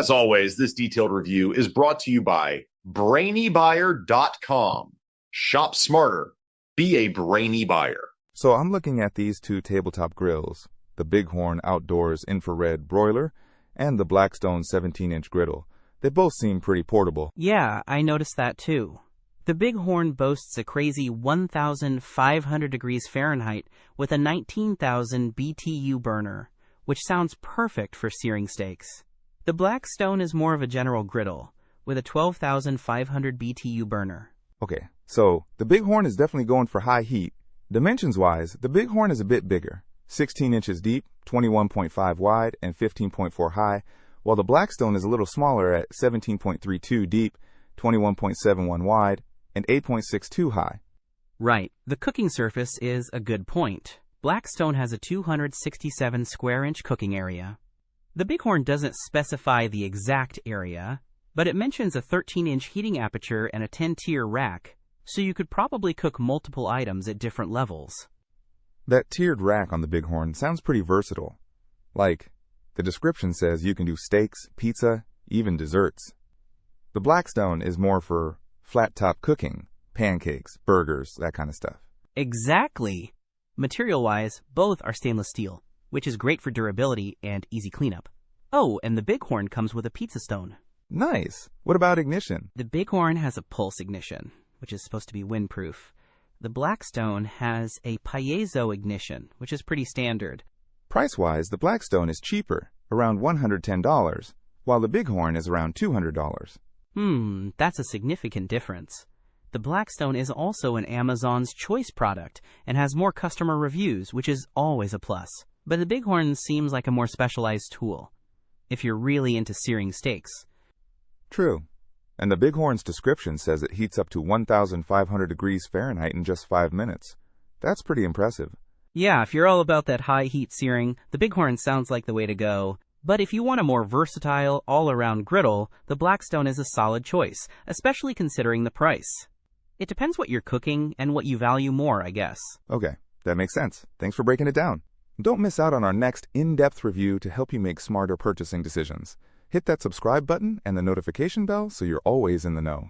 As always, this detailed review is brought to you by BrainyBuyer.com. Shop smarter. Be a brainy buyer. So I'm looking at these two tabletop grills, the Bighorn Outdoors Infrared Broiler and the Blackstone 17-inch Griddle. They both seem pretty portable. Yeah, I noticed that too. The Bighorn boasts a crazy 1,500 degrees Fahrenheit with a 19,000 BTU burner, which sounds perfect for searing steaks. The Blackstone is more of a general griddle, with a 12,500 BTU burner. Okay, so the Bighorn is definitely going for high heat. Dimensions-wise, the Bighorn is a bit bigger, 16 inches deep, 21.5 wide, and 15.4 high, while the Blackstone is a little smaller at 17.32 deep, 21.71 wide, and 8.62 high. Right, the cooking surface is a good point. Blackstone has a 267 square inch cooking area. The Bighorn doesn't specify the exact area, but it mentions a 13-inch heating aperture and a 10-tier rack, so you could probably cook multiple items at different levels. That tiered rack on the Bighorn sounds pretty versatile. Like, the description says you can do steaks, pizza, even desserts. The Blackstone is more for flat-top cooking, pancakes, burgers, that kind of stuff. Exactly. Material-wise, both are stainless steel, which is great for durability and easy cleanup. Oh, and the Bighorn comes with a pizza stone. Nice. What about ignition? The Bighorn has a pulse ignition, which is supposed to be windproof. The Blackstone has a piezo ignition, which is pretty standard. Price-wise, the Blackstone is cheaper, around $110, while the Bighorn is around $200. That's a significant difference. The Blackstone is also an Amazon's Choice product and has more customer reviews, which is always a plus. But the Bighorn seems like a more specialized tool, if you're really into searing steaks. True. And the Bighorn's description says it heats up to 1,500 degrees Fahrenheit in just 5 minutes. That's pretty impressive. Yeah, if you're all about that high heat searing, the Bighorn sounds like the way to go. But if you want a more versatile, all-around griddle, the Blackstone is a solid choice, especially considering the price. It depends what you're cooking and what you value more, I guess. Okay, that makes sense. Thanks for breaking it down. Don't miss out on our next in-depth review to help you make smarter purchasing decisions. Hit that subscribe button and the notification bell so you're always in the know.